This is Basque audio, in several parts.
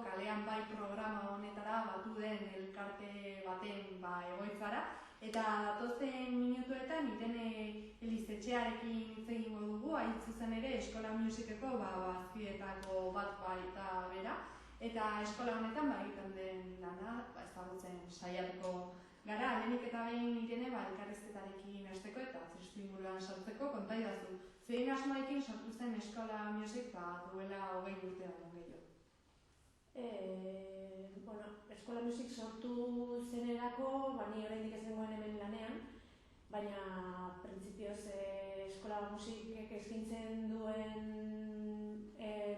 kalean bai programa honetara batu den elkarte baten egoitzara. Eta datozen minutuetan Irene Elizetxearekin hitz egingo dugu, hain zuzen ere Eskola Musikeko bazkideetako bat baita bera. Eta eskola honetan egiten den lana ezagutzen saiatuko gara. Lehenik eta behin Irene elkarrizketarekin hasteko eta testuinguruan sartzeko kontaidazu. Zein asmoekin sortu zen Eskola Music duela 20 urte baino gehiago? Eskola Music sortu zenerako, ni oraindik ez nengoen hemen lanean, baina printzipioz Eskola Musicek eskaintzen duen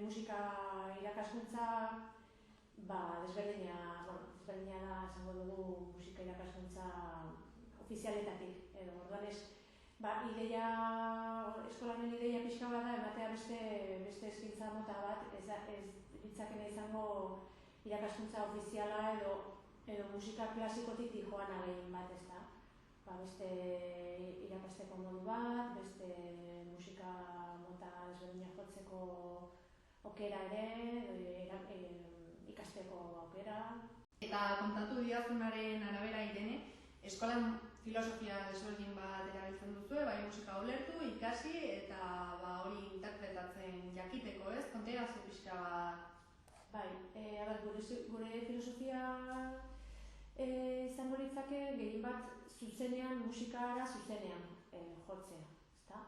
musika irakaskuntza desberdina da, esango dugu musika irakaskuntza ofizialetatik, edo orduan eskola honen ideia pixka bat da, ematea beste eskaintza mota bat, ez ditzakena izango irakaskuntza ofiziala edo musika klasikotik dijoana gehien bat, ez da. Beste irakasteko modu bat, beste musika mota ezberdina jotzeko aukera ere, ikasteko aukera. Eta kontatu didazunaren arabera Irene, eskolan filosofia desberdin bat erabiltzen duzu, bai musika ulertu, ikasi eta hori interpretatzen jakiteko, ez? Kontaidazu pixka bat. Gure filosofia izango litzake gehien bat zuzenean, musikara zuzenean jotzea, ezta?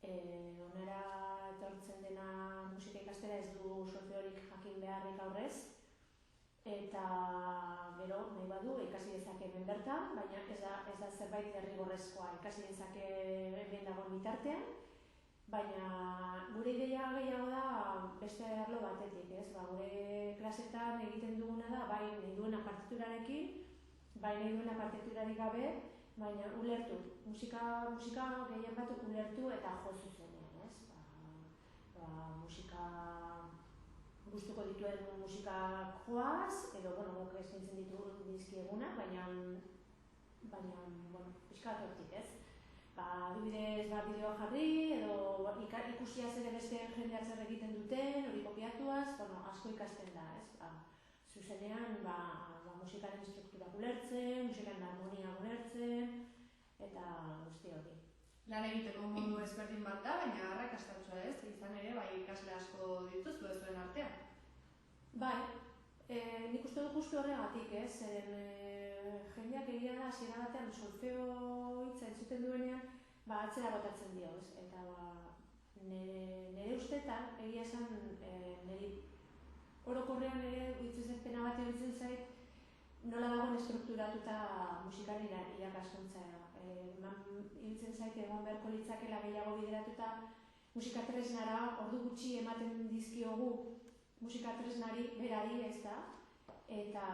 Honera etortzen dena musika ikastera ez du solfeorik jakin beharrik aurrez, eta gero nahi badu ikasi dezake hemen bertan, baina ez da zerbait derrigorrezkoa ikasi dezake hemen dagoen bitartean, baina gure ideia gehiago da beste arlo batetik, ez? Gure klasetan egiten duguna da, bai nahi duena partiturarekin, bai nahi duena partiturarik gabe, baina ulertu, musika gehien bat ulertu eta jo zuzenean, ez? Musika gustuko dituen musikak joaz, edo, guk eskaintzen dizkieguna, baina pixka bat hortik, ez? Adibidez, bideoa jarri, edo ikusiaz ere beste jendeak zer egiten duten, hori kopiatuaz, asko ikasten da, ez? Zuzenean, musikaren struktura ulertzen, musikaren harmonia ulertzen, eta guzti hori. Lan egiteko modu ezberdin bat da, baina arrakastatsua ez, izan ere, ikasle asko dituzu ez zuen artean. Nik uste dut justu horregatik, ez? Jendeak egia da, hasiera batean solfeo hitza entzuten duenean, atzera botatzen dio, ez? Eta nire ustetan, egia esan, niri orokorrean ere pena bat egitzen zait, nola dagoen estrukturatuta musikaren irakaskuntza. Iruditzen zait egon beharko litzakela gehiago bideratuta musika tresnara, ordu gutxi ematen dizkiogu musika tresnari berari, ez da? Eta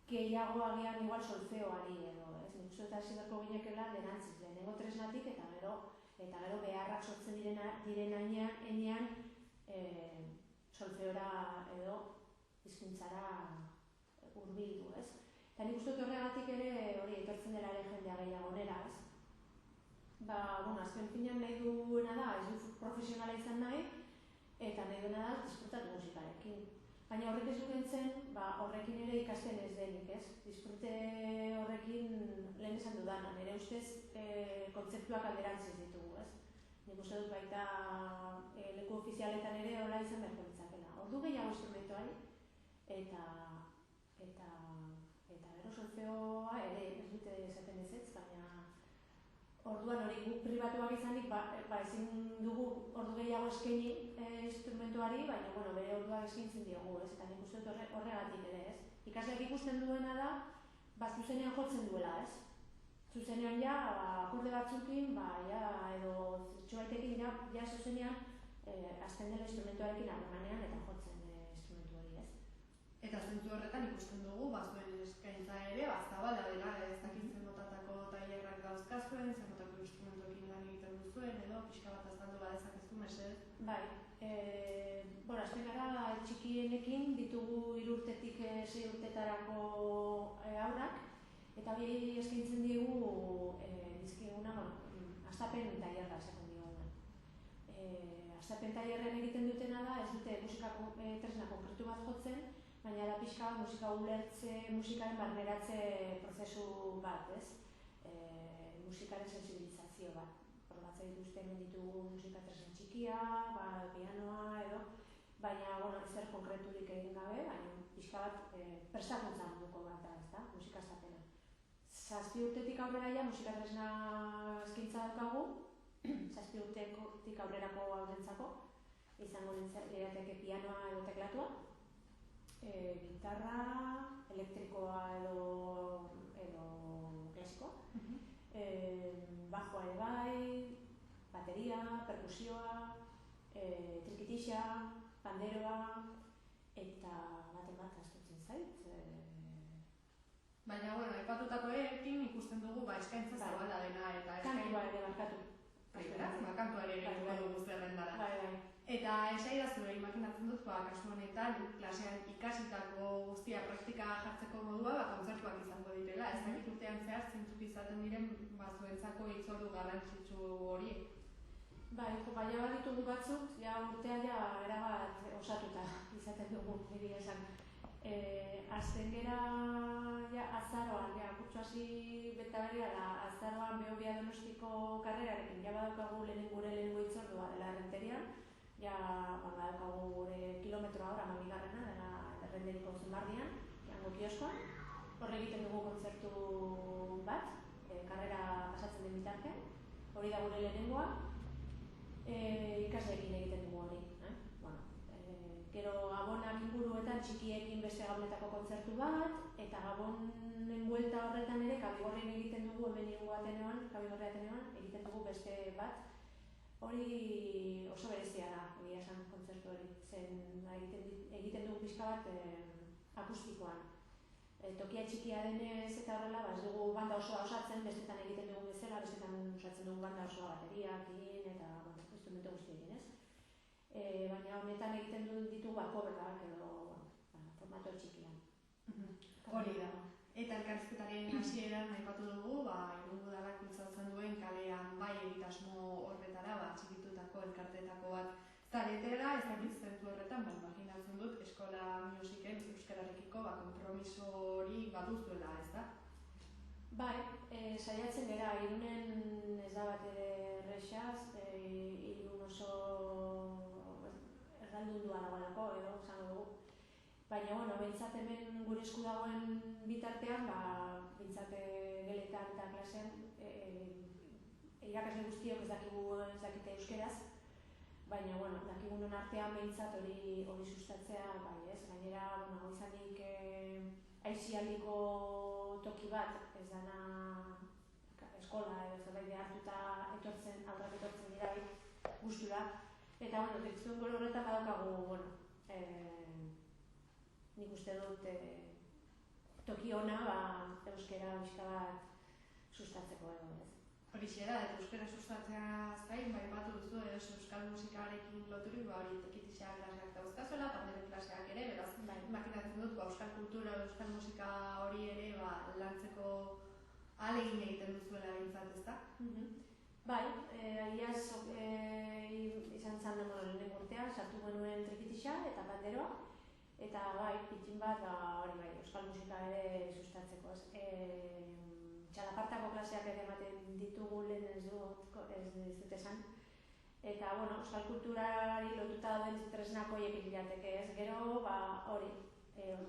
gehiago agian igual solfeoari edo, ez? Nik uste eta hasiberko ginekela denantziz, lehenengo tresnatik eta gero beharrak sortzen diren heinean solfeora edo hizkuntzara hurbildu, ez? Eta nik uste horregatik ere hori etortzen dela ere jendea gehiago nera, ez? Azken finean nahi duena da, ez du profesionala izan nahi, eta nahi duena da disfrutatu musikarekin. Baina horrek ez dukentzen, horrekin ere ikasten ez denik, ez? Disfrute horrekin lehen esan dudana, nire ustez kontzeptuak alderantziz ditugu, ez? Nik uste dut baita leku ofizialetan ere hola izan beharko litzakela. Ordu gehiago instrumentuari, eta gero solfeoa ere ez dute esaten ezetz, baina orduan hori guk pribatuak izanik, ezin dugu ordu gehiago eskaini instrumentuari, baina bere orduak eskaintzen diogu, ez? Eta nik uste dut horregatik ere, ez? Ikasleak ikusten duena da, zuzenean jotzen duela, ez? Zuzenean akorde batzukin, edo txuaitekin zuzenean hasten dela instrumentuarekin harremanean eta jotzen instrumentu hori, ez? Eta zentzu horretan ikusten dugu, zuen eskaintza ere, zabala dela, ez dakitzen motatako tailerrak dauzkazuen, zer motako instrumentuekin lan egiten duzuen, edo pixka bat azaldu badezakezu, mesedez? Hasten gara txikienekin ditugu 3 urtetik 6 urtetarako haurrak, eta hori eskaintzen diegu dizkiguna, hastapen tailerra esaten diguna. Hastapen tailerrean egiten dutena da, ez dute musika tresna konkretu kontzertu bat jotzen, baina da pixka bat musika ulertze, musikaren barneratze prozesu bat, ez? Musikaren sensibilizazio bat. Probatzen dituzte hemen ditugu musika tresna txikia, pianoa edo, baina ezer konkreturik egin gabe, baina pixka bat prestakuntza moduko bat da, ezta? Musikaztapena. 7 urtetik aurrera ja musika tresna eskaintza daukagu, 7 urtetik aurrerako haurentzako, izango lirateke pianoa edo teklatua, gitarra, elektrikoa edo klasikoa, bajoa ere bai, bateria, perkusioa, trikitixa, panderoa, eta baten bat astutzen zait. Baina, aipatutakoekin ikusten dugu eskaintza zabala dena eta kantua ere barkatu. Kantua ere egin dugu zerrendara. Eta esaidazu imaginatzen dut, kasu honetan, klasean ikasitako guztia praktika jartzeko modua, kontzertuak izango direla, ez dakit urtean zehar zintzuk izaten diren zuentzako hitzordu garrantzitsu horiek. Baina baditugu batzuk, urtea erabat osatuta izaten dugu, egia esan. Azten gera azaroan, kurtsu hasi betaberria da, azaroan Behobia Donostiko karrerarekin, badaukagu lehenengo hitzordua dela Errenterian, badaukagu gure kilometroa hor, 12garrena, dela Errenderiko Zumardian, jango kioskoan. Hor egiten dugu kontzertu bat, karrera pasatzen den bitartean, hori da gure lehenengoa, ikasleekin egiten dugu hori. Gero Gabonak inguruetan txikiekin beste gabonetako kontzertu bat, eta Gabonen buelta horretan ere Kabigorren egiten dugu, hemen Ateneoan, Kabigorri Ateneoan, egiten dugu beste bat. Hori oso berezia da, egia esan kontzertu hori, zen egiten dugu pixka bat akustikoan. Tokia txikia denez eta horrela, ez dugu banda osoa osatzen, bestetan egiten dugu bezala, bestetan osatzen dugu banda osoa bateriakin eta instrumentu guztiekin, ez? Baina honetan egiten ditugu coverrak edo formato txikian. Hori da. Eta elkarrizketaren hasieran aipatu dugu, Irungo Udalak bultzatzen duen kalean egitasmo horretara, txikitutako elkarteetako bat zaretela, ez dakit zentu horretan, imaginatzen dut Eskola Musiken euskararekiko konpromiso hori baduzuela, ez da? Saiatzen gara, Irunen ez da bat ere errexaz, Irun oso erraldundua dagoelako edo, esango dugu. Baina, behintzat hemen gure esku dagoen bitartean, behintzat geletan eta klasean, irakasle guztiok ez dakite euskeraz, baina, dakigunon artean behintzat hori sustatzea, gainera, izanik aisialdiko toki bat, ez dana eskola edo zerbait behartuta aurrak etortzen dira gustura, eta, tekstuen gure horretan badaukagu, nik uste dut toki ona euskera bizka bat sustatzeko edo, ez? Horixe da, eta euskera sustatzeaz gain, batu duzu euskal musikarekin loturik, hori tekitixea klaseak dauzkazuela, pandero klaseak ere, beraz, imaginatzen dut, euskal kultura, euskal musika hori ere lantzeko ahalegin egiten duzuela behintzat, ezta? Iaz izan zen lehenengo urtean, sartu genuen trikitixa eta panderoa, eta pitxin bat euskal musika ere sustatzeko. Txalapartako klaseak ere ematen ditugu lehen ez dut esan. Eta, euskal kulturari lotuta dauden tresnako horiek lirateke ez. Gero, hori,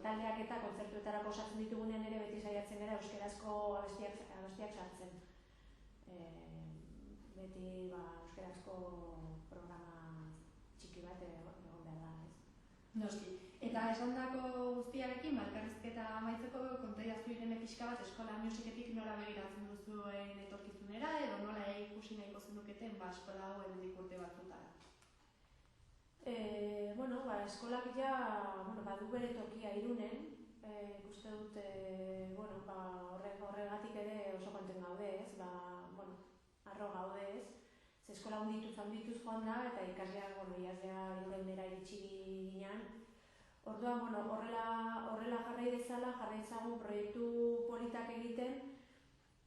taldeak eta kontzertuetarako osatzen ditugunean ere beti saiatzen gara euskerazko abestiak sartzen. Beti euskerazko programa txiki bat egon behar da, ez? Noski. Eta esandako guztiarekin, elkarrizketa amaitzeko kontaidazu Irene pixka bat eskola musiketik nola begiratzen duzuen etorkizunera edo nola ikusi nahiko zenuketen eskola hau hemendik urte batzutara. Eskolak badu bere tokia Irunen, ikuste dut horregatik ere oso konten gaude, ez? Arro gaude, ez? Eskola handituz joan da eta ikasleak iazlea Irurenera iritsi ginean. Orduan, horrela jarrai dezala, jarrai ezagun proiektu politak egiten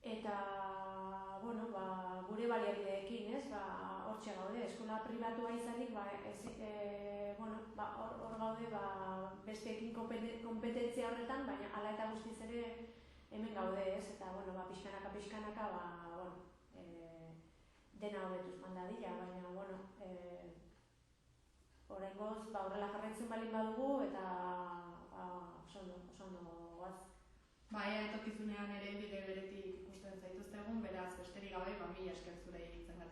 eta gure baliabideekin, ez? Hortxe gaude, eskola pribatua izanik, hor gaude besteekin kompetentzia horretan, baina hala eta guztiz ere hemen gaude, ez? Eta, bueno, pixkanaka, dena hobetuz mandadila, baina, bueno, oraingoz, horrela jarraitzen balin badugu, eta oso ondo goaz. Etorkizunean ere bide beretik ikusten zaituztegun, beraz, besterik gabe, mila esker zure iritzen